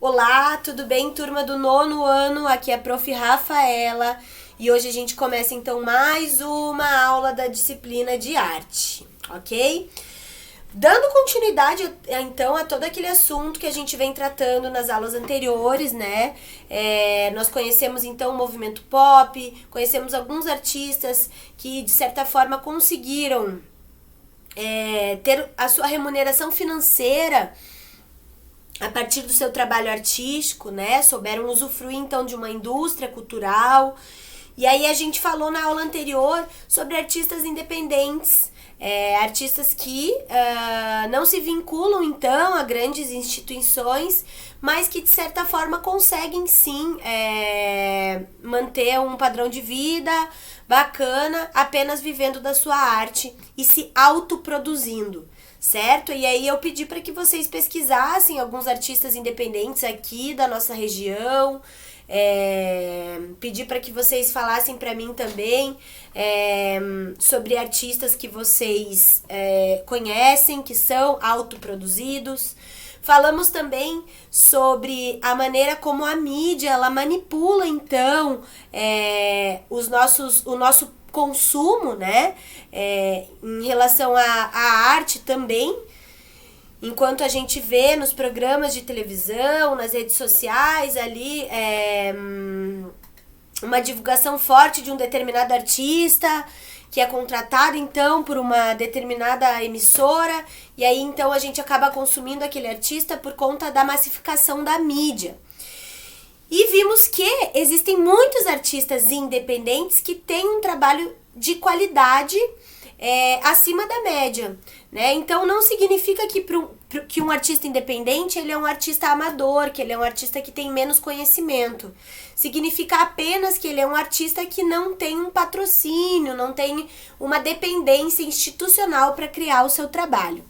Olá, tudo bem, turma do 9º ano? Aqui é a Prof. Rafaela e hoje a gente começa então mais uma aula da disciplina de arte, ok? Dando continuidade então a todo aquele assunto que a gente vem tratando nas aulas anteriores, né? Nós conhecemos então o movimento pop, conhecemos alguns artistas que de certa forma conseguiram ter a sua remuneração financeira a partir do seu trabalho artístico, né? Souberam usufruir então de uma indústria cultural. E aí a gente falou na aula anterior sobre artistas independentes, artistas que não se vinculam então a grandes instituições, mas que de certa forma conseguem sim manter um padrão de vida bacana, apenas vivendo da sua arte e se autoproduzindo. Certo? E aí eu pedi para que vocês pesquisassem alguns artistas independentes aqui da nossa região, pedi para que vocês falassem para mim também sobre artistas que vocês conhecem, que são autoproduzidos. Falamos também sobre a maneira como a mídia ela manipula então o nosso consumo, né, em relação à arte também, enquanto a gente vê nos programas de televisão, nas redes sociais ali, uma divulgação forte de um determinado artista, que é contratado então por uma determinada emissora, e aí então a gente acaba consumindo aquele artista por conta da massificação da mídia. E vimos que existem muitos artistas independentes que têm um trabalho de qualidade acima da média, né? Então não significa que um artista independente ele é um artista amador, que ele é um artista que tem menos conhecimento. Significa apenas que ele é um artista que não tem um patrocínio, não tem uma dependência institucional para criar o seu trabalho,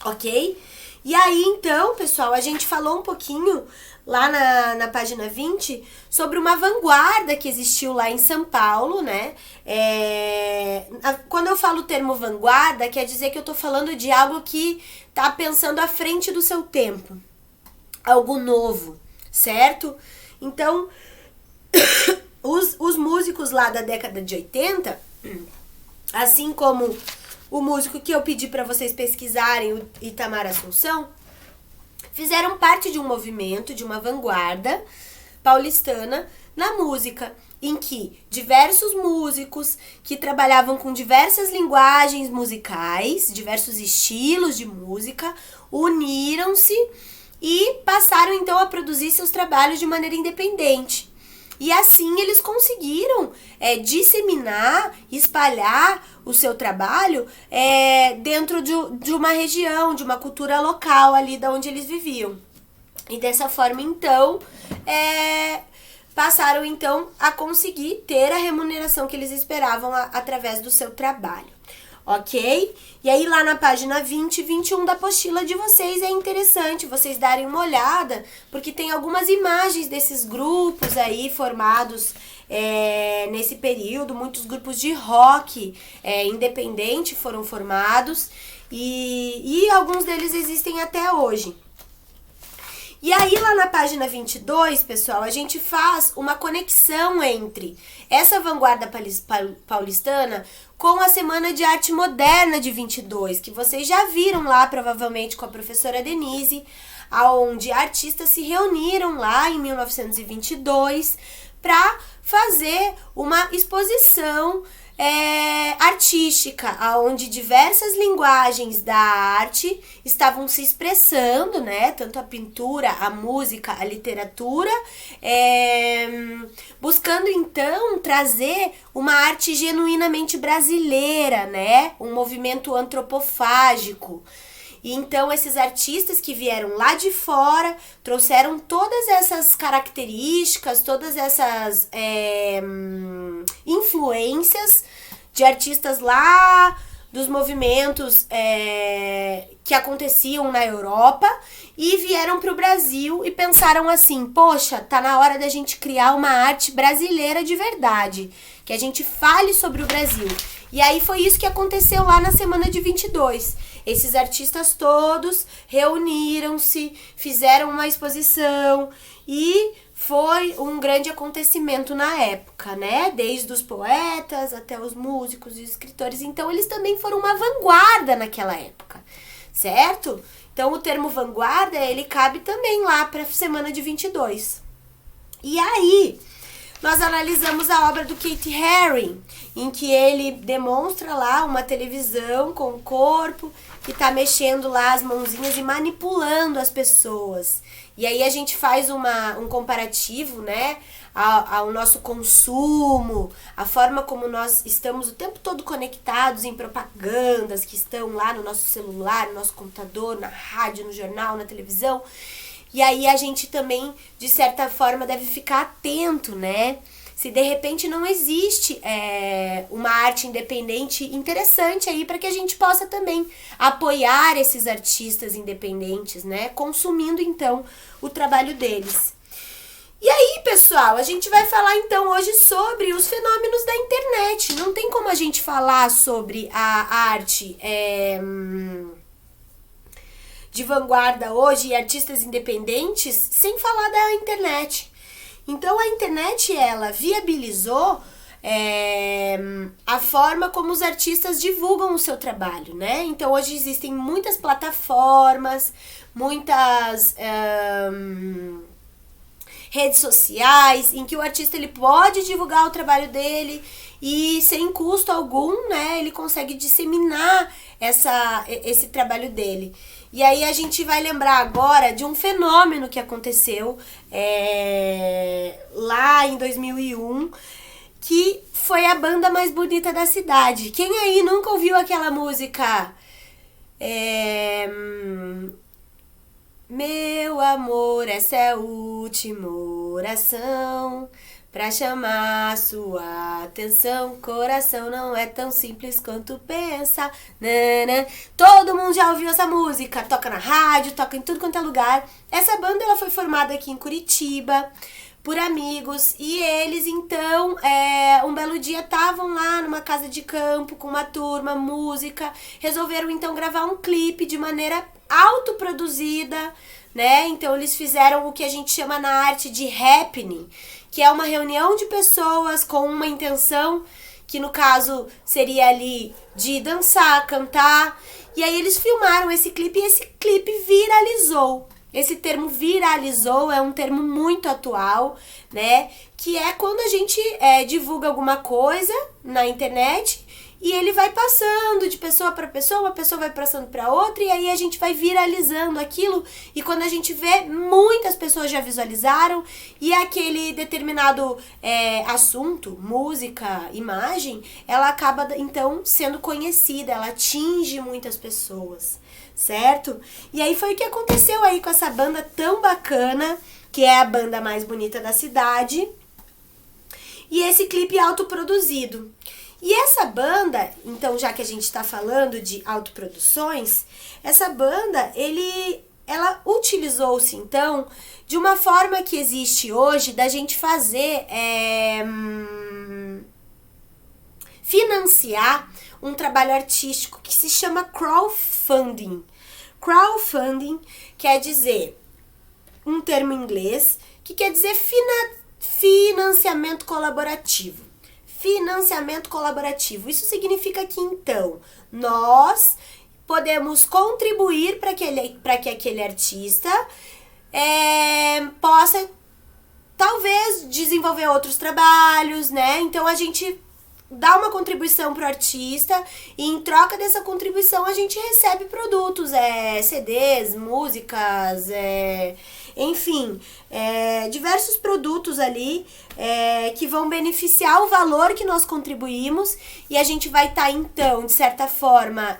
ok? E aí então, pessoal, a gente falou um pouquinho lá na página 20 sobre uma vanguarda que existiu lá em São Paulo, né? Quando eu falo o termo vanguarda, quer dizer que eu tô falando de algo que tá pensando à frente do seu tempo, algo novo, certo? Então, os músicos lá da década de 80, assim como o músico que eu pedi para vocês pesquisarem, o Itamar Assunção, fizeram parte de um movimento, de uma vanguarda paulistana na música, em que diversos músicos que trabalhavam com diversas linguagens musicais, diversos estilos de música, uniram-se e passaram então a produzir seus trabalhos de maneira independente. E assim eles conseguiram disseminar, espalhar o seu trabalho dentro de uma região, de uma cultura local ali da onde eles viviam. E dessa forma, então, passaram então a conseguir ter a remuneração que eles esperavam através do seu trabalho. Ok? E aí lá na página 20 e 21 da apostila de vocês é interessante vocês darem uma olhada, porque tem algumas imagens desses grupos aí formados nesse período, muitos grupos de rock independente foram formados e alguns deles existem até hoje. E aí lá na página 22, pessoal, a gente faz uma conexão entre essa vanguarda paulistana com a Semana de Arte Moderna de 22, que vocês já viram lá provavelmente com a professora Denise, onde artistas se reuniram lá em 1922 para fazer uma exposição artística, onde diversas linguagens da arte estavam se expressando, né? Tanto a pintura, a música, a literatura, buscando então trazer uma arte genuinamente brasileira, né? Um movimento antropofágico. E então esses artistas que vieram lá de fora trouxeram todas essas características, todas essas influências de artistas lá dos movimentos que aconteciam na Europa e vieram para o Brasil e pensaram assim, poxa, tá na hora da gente criar uma arte brasileira de verdade, que a gente fale sobre o Brasil. E aí foi isso que aconteceu lá na semana de 22. esses artistas todos reuniram-se, fizeram uma exposição e foi um grande acontecimento na época, né? Desde os poetas até os músicos e os escritores. Então, eles também foram uma vanguarda naquela época, certo? Então, o termo vanguarda, ele cabe também lá para a semana de 22. E aí, nós analisamos a obra do Keith Haring, em que ele demonstra lá uma televisão com o corpo que tá mexendo lá as mãozinhas e manipulando as pessoas. E aí a gente faz um comparativo, né, ao nosso consumo, a forma como nós estamos o tempo todo conectados em propagandas que estão lá no nosso celular, no nosso computador, na rádio, no jornal, na televisão. E aí a gente também, de certa forma, deve ficar atento, né? Se de repente não existe uma arte independente interessante aí para que a gente possa também apoiar esses artistas independentes, né? Consumindo então o trabalho deles. E aí, pessoal, a gente vai falar então hoje sobre os fenômenos da internet. Não tem como a gente falar sobre a arte de vanguarda hoje e artistas independentes sem falar da internet. Então, a internet, ela viabilizou a forma como os artistas divulgam o seu trabalho, né? Então, hoje existem muitas plataformas, muitas redes sociais, em que o artista ele pode divulgar o trabalho dele e sem custo algum, né? Ele consegue disseminar esse trabalho dele. E aí a gente vai lembrar agora de um fenômeno que aconteceu lá em 2001, que foi a banda mais bonita da cidade. Quem aí nunca ouviu aquela música? Meu amor, essa é a última oração pra chamar sua atenção. Coração não é tão simples quanto pensa. Nana. Todo mundo já ouviu essa música. Toca na rádio, toca em tudo quanto é lugar. Essa banda ela foi formada aqui em Curitiba por amigos. E eles, então, um belo dia estavam lá numa casa de campo com uma turma, música. Resolveram, então, gravar um clipe de maneira autoproduzida, né? Então, eles fizeram o que a gente chama na arte de happening, que é uma reunião de pessoas com uma intenção, que no caso seria ali de dançar, cantar. E aí eles filmaram esse clipe e esse clipe viralizou. Esse termo viralizou é um termo muito atual, né? Que é quando a gente divulga alguma coisa na internet e ele vai passando de pessoa para pessoa, uma pessoa vai passando para outra e aí a gente vai viralizando aquilo e quando a gente vê, muitas pessoas já visualizaram e aquele determinado assunto, música, imagem, ela acaba então sendo conhecida, ela atinge muitas pessoas, certo? E aí foi o que aconteceu aí com essa banda tão bacana, que é a banda mais bonita da cidade, e esse clipe autoproduzido. E essa banda, então, já que a gente está falando de autoproduções, essa banda, ela utilizou-se, então, de uma forma que existe hoje da gente fazer, financiar um trabalho artístico que se chama crowdfunding. Crowdfunding quer dizer, um termo em inglês, que quer dizer financiamento colaborativo. Financiamento colaborativo. Isso significa que, então, nós podemos contribuir para que aquele artista possa, talvez, desenvolver outros trabalhos, né? Então, a gente dá uma contribuição pro artista e, em troca dessa contribuição, a gente recebe produtos, CDs, músicas, enfim, diversos produtos ali que vão beneficiar o valor que nós contribuímos e a gente vai estar, então, de certa forma,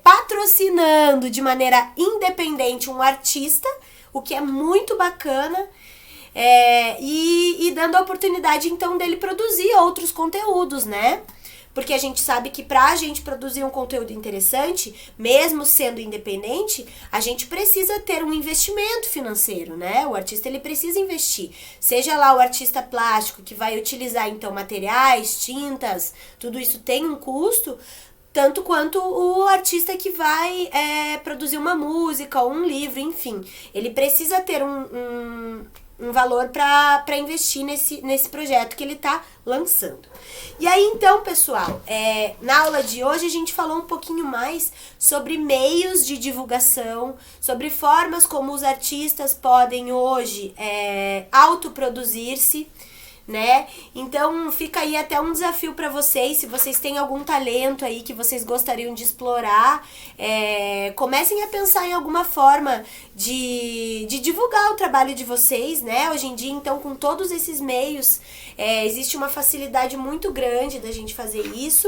patrocinando de maneira independente um artista, o que é muito bacana, e dando a oportunidade, então, dele produzir outros conteúdos, né? Porque a gente sabe que pra gente produzir um conteúdo interessante, mesmo sendo independente, a gente precisa ter um investimento financeiro, né? O artista, ele precisa investir. Seja lá o artista plástico que vai utilizar, então, materiais, tintas, tudo isso tem um custo. tanto quanto o artista que vai produzir uma música ou um livro, enfim. Ele precisa ter um valor para investir nesse projeto que ele está lançando. E aí, então, pessoal, na aula de hoje a gente falou um pouquinho mais sobre meios de divulgação, sobre formas como os artistas podem hoje autoproduzir-se, né? Então fica aí até um desafio para vocês, se vocês têm algum talento aí que vocês gostariam de explorar, comecem a pensar em alguma forma de divulgar o trabalho de vocês, né? Hoje em dia, então, com todos esses meios, existe uma facilidade muito grande da gente fazer isso.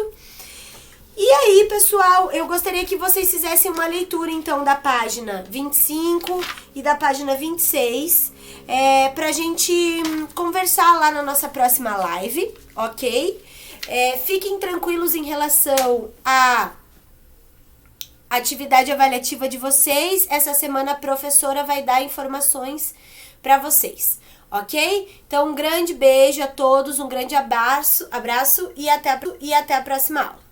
E aí, pessoal, eu gostaria que vocês fizessem uma leitura, então, da página 25 e da página 26, pra gente conversar lá na nossa próxima live, ok? Fiquem tranquilos em relação à atividade avaliativa de vocês. Essa semana a professora vai dar informações para vocês, ok? Então, um grande beijo a todos, um grande abraço e até a próxima aula.